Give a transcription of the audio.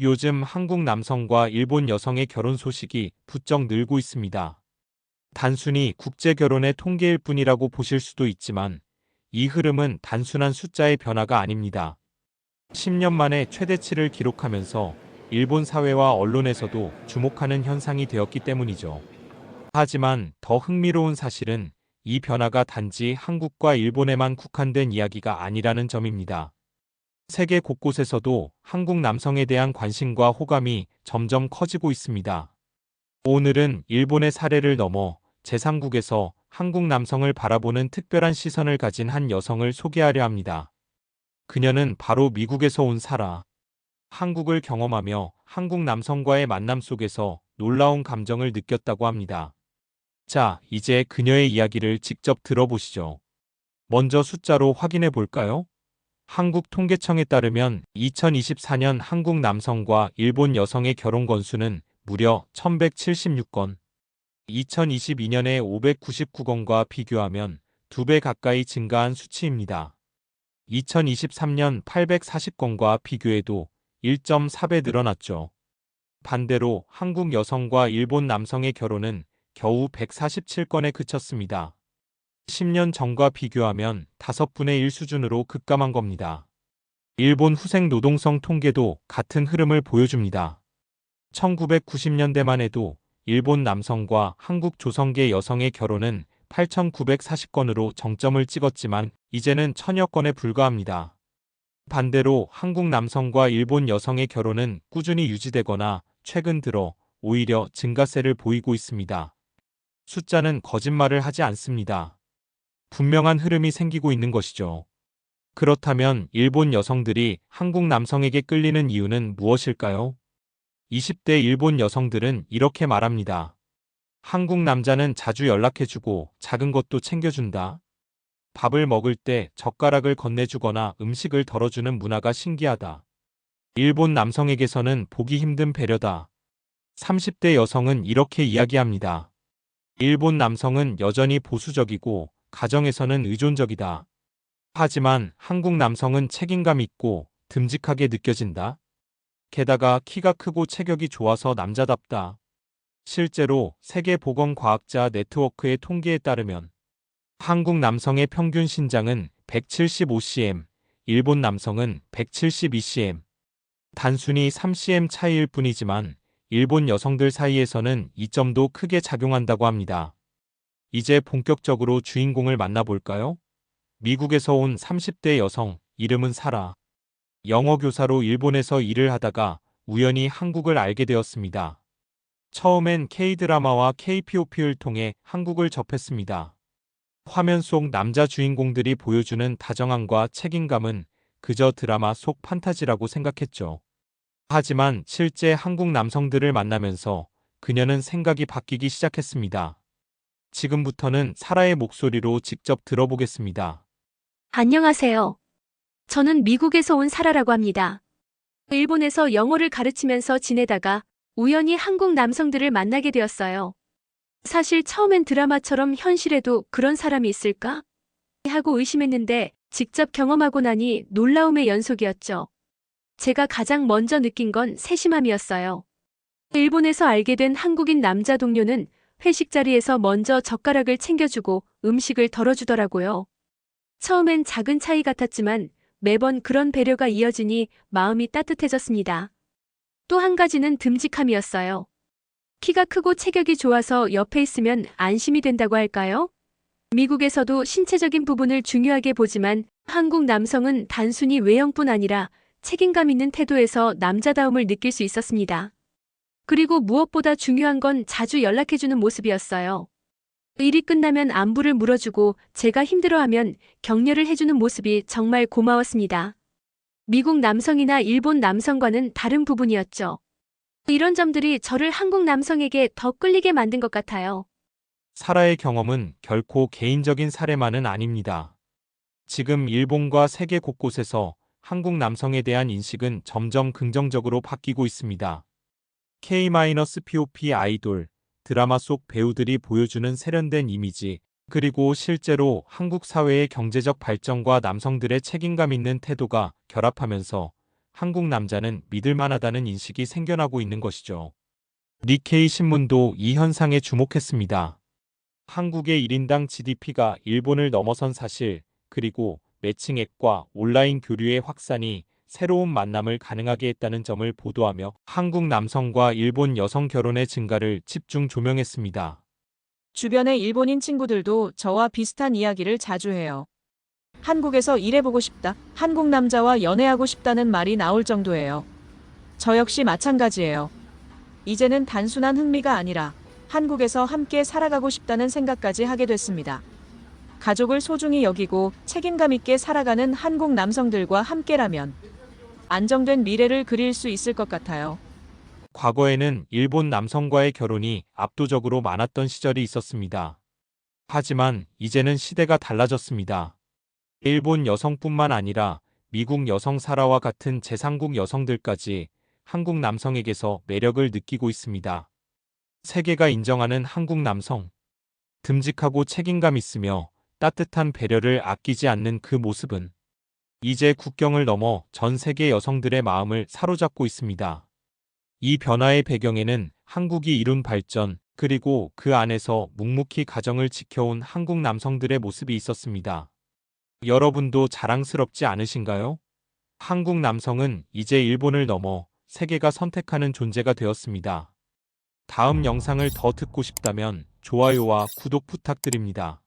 요즘 한국 남성과 일본 여성의 결혼 소식이 부쩍 늘고 있습니다. 단순히 국제 결혼의 통계일 뿐이라고 보실 수도 있지만 이 흐름은 단순한 숫자의 변화가 아닙니다. 10년 만에 최대치를 기록하면서 일본 사회와 언론에서도 주목하는 현상이 되었기 때문이죠. 하지만 더 흥미로운 사실은 이 변화가 단지 한국과 일본에만 국한된 이야기가 아니라는 점입니다. 세계 곳곳에서도 한국 남성에 대한 관심과 호감이 점점 커지고 있습니다. 오늘은 일본의 사례를 넘어 제3국에서 한국 남성을 바라보는 특별한 시선을 가진 한 여성을 소개하려 합니다. 그녀는 바로 미국에서 온 사라. 한국을 경험하며 한국 남성과의 만남 속에서 놀라운 감정을 느꼈다고 합니다. 자, 이제 그녀의 이야기를 직접 들어보시죠. 먼저 숫자로 확인해 볼까요? 한국통계청에 따르면 2024년 한국 남성과 일본 여성의 결혼 건수는 무려 1176건, 2022년의 599건과 비교하면 2배 가까이 증가한 수치입니다. 2023년 840건과 비교해도 1.4배 늘어났죠. 반대로 한국 여성과 일본 남성의 결혼은 겨우 147건에 그쳤습니다. 10년 전과 비교하면 5분의 1 수준으로 급감한 겁니다. 일본 후생 노동성 통계도 같은 흐름을 보여줍니다. 1990년대만 해도 일본 남성과 한국 조선계 여성의 결혼은 8,940건으로 정점을 찍었지만 이제는 1000여 건에 불과합니다. 반대로 한국 남성과 일본 여성의 결혼은 꾸준히 유지되거나 최근 들어 오히려 증가세를 보이고 있습니다. 숫자는 거짓말을 하지 않습니다. 분명한 흐름이 생기고 있는 것이죠. 그렇다면 일본 여성들이 한국 남성에게 끌리는 이유는 무엇일까요? 20대 일본 여성들은 이렇게 말합니다. 한국 남자는 자주 연락해주고 작은 것도 챙겨준다. 밥을 먹을 때 젓가락을 건네주거나 음식을 덜어주는 문화가 신기하다. 일본 남성에게서는 보기 힘든 배려다. 30대 여성은 이렇게 이야기합니다. 일본 남성은 여전히 보수적이고 가정에서는 의존적이다. 하지만 한국 남성은 책임감 있고 듬직하게 느껴진다. 게다가 키가 크고 체격이 좋아서 남자답다. 실제로 세계보건과학자 네트워크의 통계에 따르면 한국 남성의 평균 신장은 175cm, 일본 남성은 172cm. 단순히 3cm 차이일 뿐이지만 일본 여성들 사이에서는 이 점도 크게 작용한다고 합니다. 이제 본격적으로 주인공을 만나볼까요? 미국에서 온 30대 여성, 이름은 사라. 영어 교사로 일본에서 일을 하다가 우연히 한국을 알게 되었습니다. 처음엔 K-드라마와 K-POP를 통해 한국을 접했습니다. 화면 속 남자 주인공들이 보여주는 다정함과 책임감은 그저 드라마 속 판타지라고 생각했죠. 하지만 실제 한국 남성들을 만나면서 그녀는 생각이 바뀌기 시작했습니다. 지금부터는 사라의 목소리로 직접 들어보겠습니다. 안녕하세요. 저는 미국에서 온 사라라고 합니다. 일본에서 영어를 가르치면서 지내다가 우연히 한국 남성들을 만나게 되었어요. 사실 처음엔 드라마처럼 현실에도 그런 사람이 있을까? 하고 의심했는데 직접 경험하고 나니 놀라움의 연속이었죠. 제가 가장 먼저 느낀 건 세심함이었어요. 일본에서 알게 된 한국인 남자 동료는 회식 자리에서 먼저 젓가락을 챙겨주고 음식을 덜어주더라고요. 처음엔 작은 차이 같았지만 매번 그런 배려가 이어지니 마음이 따뜻해졌습니다. 또 한 가지는 듬직함이었어요. 키가 크고 체격이 좋아서 옆에 있으면 안심이 된다고 할까요? 미국에서도 신체적인 부분을 중요하게 보지만 한국 남성은 단순히 외형뿐 아니라 책임감 있는 태도에서 남자다움을 느낄 수 있었습니다. 그리고 무엇보다 중요한 건 자주 연락해주는 모습이었어요. 일이 끝나면 안부를 물어주고 제가 힘들어하면 격려를 해주는 모습이 정말 고마웠습니다. 미국 남성이나 일본 남성과는 다른 부분이었죠. 이런 점들이 저를 한국 남성에게 더 끌리게 만든 것 같아요. 사라의 경험은 결코 개인적인 사례만은 아닙니다. 지금 일본과 세계 곳곳에서 한국 남성에 대한 인식은 점점 긍정적으로 바뀌고 있습니다. K-POP 아이돌, 드라마 속 배우들이 보여주는 세련된 이미지, 그리고 실제로 한국 사회의 경제적 발전과 남성들의 책임감 있는 태도가 결합하면서 한국 남자는 믿을 만하다는 인식이 생겨나고 있는 것이죠. 니케이 신문도 이 현상에 주목했습니다. 한국의 1인당 GDP가 일본을 넘어선 사실, 그리고 매칭 앱과 온라인 교류의 확산이 새로운 만남을 가능하게 했다는 점을 보도하며 한국 남성과 일본 여성 결혼의 증가를 집중 조명했습니다. 주변의 일본인 친구들도 저와 비슷한 이야기를 자주 해요. 한국에서 일해보고 싶다, 한국 남자와 연애하고 싶다는 말이 나올 정도예요. 저 역시 마찬가지예요. 이제는 단순한 흥미가 아니라 한국에서 함께 살아가고 싶다는 생각까지 하게 됐습니다. 가족을 소중히 여기고 책임감 있게 살아가는 한국 남성들과 함께라면 안정된 미래를 그릴 수 있을 것 같아요. 과거에는 일본 남성과의 결혼이 압도적으로 많았던 시절이 있었습니다. 하지만 이제는 시대가 달라졌습니다. 일본 여성뿐만 아니라 미국 여성 사라와 같은 제3국 여성들까지 한국 남성에게서 매력을 느끼고 있습니다. 세계가 인정하는 한국 남성. 듬직하고 책임감 있으며 따뜻한 배려를 아끼지 않는 그 모습은 이제 국경을 넘어 전 세계 여성들의 마음을 사로잡고 있습니다. 이 변화의 배경에는 한국이 이룬 발전, 그리고 그 안에서 묵묵히 가정을 지켜온 한국 남성들의 모습이 있었습니다. 여러분도 자랑스럽지 않으신가요? 한국 남성은 이제 일본을 넘어 세계가 선택하는 존재가 되었습니다. 다음 영상을 더 듣고 싶다면 좋아요와 구독 부탁드립니다.